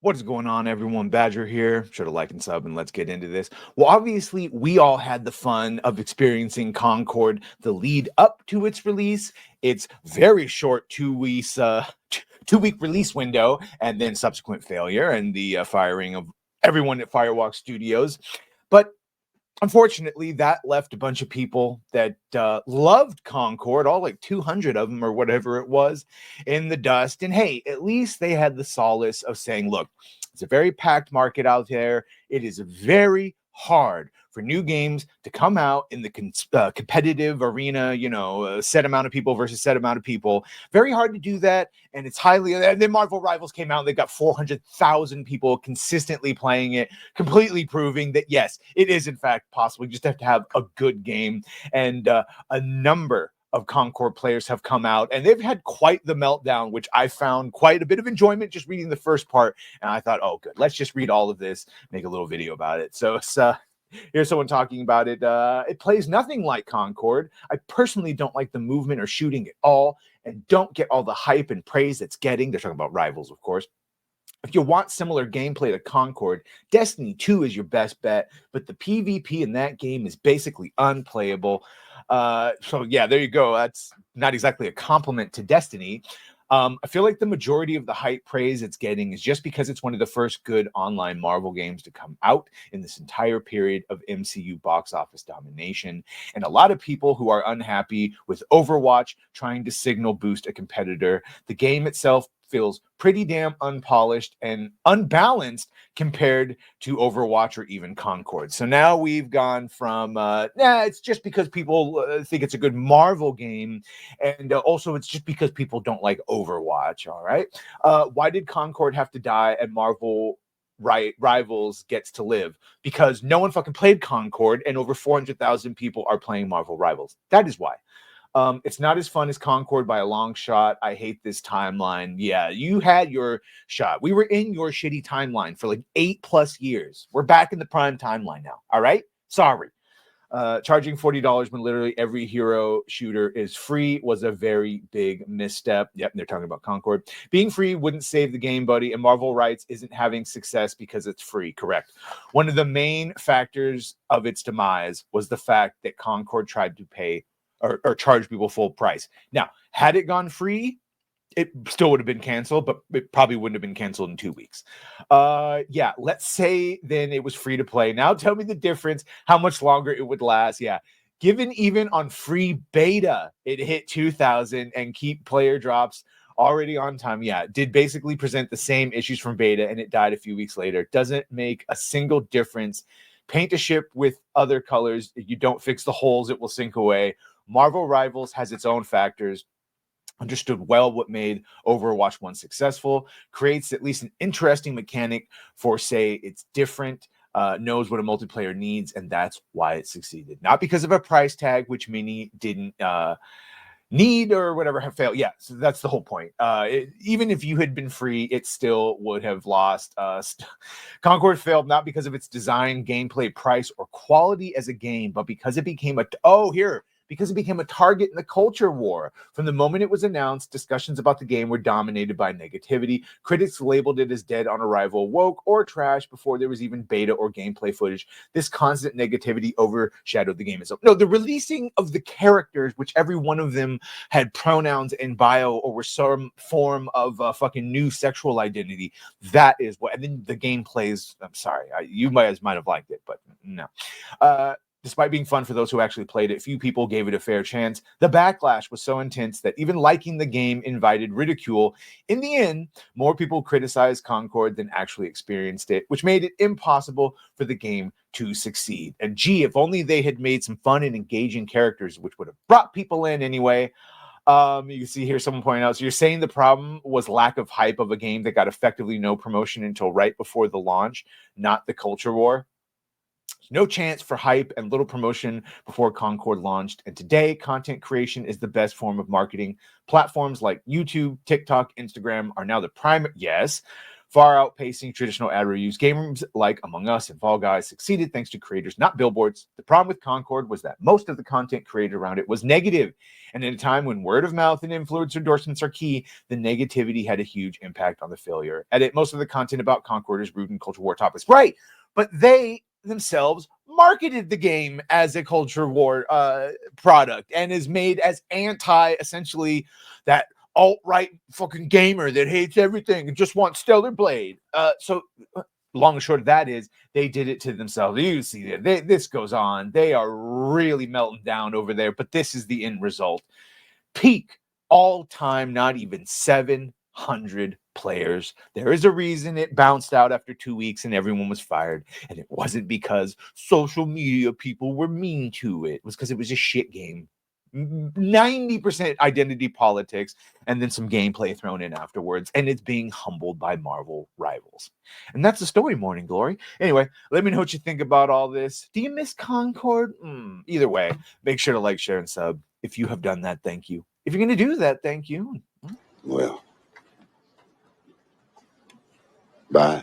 What is going on, everyone? Badger here. Sure to like and sub, and let's get into this. Well, obviously, we all had the fun of experiencing Concord, the lead up to its release. Its very short 2 weeks, 2 week release window, and then subsequent failure and the firing of everyone at Firewalk Studios. But unfortunately, that left a bunch of people that loved Concord, all like 200 of them or whatever it was, in the dust. And hey, at least they had the solace of saying, look, it's a very packed market out there. It is very hard for new games to come out in the competitive arena, a set amount of people versus set amount of people. Very hard to do that. And it's highly, and then Marvel Rivals came out and they got 400,000 people consistently playing it, completely proving that, yes, it is in fact possible. You just have to have a good game. And a number of Concord players have come out and they've had quite the meltdown, which I found quite a bit of enjoyment just reading the first part. And I thought, oh, good, let's just read all of this, make a little video about it. So it's, here's someone talking about it. It plays nothing like Concord. I personally don't like the movement or shooting at all and don't get all the hype and praise it's getting. They're talking about Rivals, of course. If you want similar gameplay to Concord, Destiny 2 is your best bet, but the PvP in that game is basically unplayable. So yeah, there you go. That's not exactly a compliment to Destiny. I feel like the majority of the hype praise it's getting is just because it's one of the first good online Marvel games to come out in this entire period of MCU box office domination. And a lot of people who are unhappy with Overwatch trying to signal boost a competitor. The game itself feels pretty damn unpolished and unbalanced compared to Overwatch or even Concord. So now we've gone from, it's just because people think it's a good Marvel game, and also it's just because people don't like Overwatch, all right? Why did Concord have to die and Marvel Rivals gets to live? Because no one fucking played Concord, and over 400,000 people are playing Marvel Rivals. That is why. It's not as fun as Concord by a long shot. I hate this timeline. Yeah, you had your shot. We were in your shitty timeline for like 8+ years. We're back in the prime timeline now. All right? Sorry. Charging $40 when literally every hero shooter is free was a very big misstep. Yep, they're talking about Concord. Being free wouldn't save the game, buddy, and Marvel Rights isn't having success because it's free. Correct. One of the main factors of its demise was the fact that Concord tried to pay or charge people full price. Now, had it gone free, it still would have been canceled, but it probably wouldn't have been canceled in 2 weeks. Yeah, let's say then it was free to play. Now tell me the difference, how much longer it would last. Yeah, given even on free beta, it hit 2,000 and keep player drops already on time. Yeah, did basically present the same issues from beta and it died a few weeks later. Doesn't make a single difference. Paint a ship with other colors. If you don't fix the holes, it will sink away. Marvel Rivals has its own factors. Understood well what made Overwatch 1 successful, creates at least an interesting mechanic for, say, it's different, knows what a multiplayer needs, and that's why it succeeded. Not because of a price tag, which many didn't need or whatever have failed. Yeah, so that's the whole point. Even if you had been free, it still would have lost. Concord failed not because of its design, gameplay, price, or quality as a game, but because it became because it became a target in the culture war. From the moment it was announced, discussions about the game were dominated by negativity. Critics labeled it as dead on arrival, woke, or trash before there was even beta or gameplay footage. This constant negativity overshadowed the game itself. No, the releasing of the characters, which every one of them had pronouns in bio or were some form of fucking new sexual identity, that is what, and then the game plays, I'm sorry, you might have liked it, but no. Despite being fun for those who actually played it, few people gave it a fair chance. The backlash was so intense that even liking the game invited ridicule. In the end, more people criticized Concord than actually experienced it, which made it impossible for the game to succeed. And gee, if only they had made some fun and engaging characters, which would have brought people in anyway. You can see here someone pointing out, so you're saying the problem was lack of hype of a game that got effectively no promotion until right before the launch, not the culture war? No chance for hype and little promotion before Concord launched. And today, content creation is the best form of marketing. Platforms like YouTube, TikTok, Instagram are now the primary. Yes. far outpacing traditional ad reviews. Games like Among Us and Fall Guys succeeded thanks to creators, not billboards. The problem with Concord was that most of the content created around it was negative. And in a time when word of mouth and influencer endorsements are key, the negativity had a huge impact on the failure. Edit, most of the content about Concord is rooted in culture war topics. Right. But they themselves marketed the game as a culture war product and is made as anti, essentially, that alt-right fucking gamer that hates everything and just wants Stellar Blade. So long and short of that is they did it to themselves. You see that this goes on. They are really melting down over there, but this is the end result. Peak all-time, not even 700 players. There is a reason it bounced out after 2 weeks and everyone was fired. And it wasn't because social media people were mean to it. It was because it was a shit game. 90% identity politics and then some gameplay thrown in afterwards, and it's being humbled by Marvel rivals. And that's the story, Morning Glory. Anyway, let me know what you think about all this. Do you miss Concord? Either way, make sure to like, share, and sub. If you have done that, thank you. If you're going to do that, thank you. Well, bye.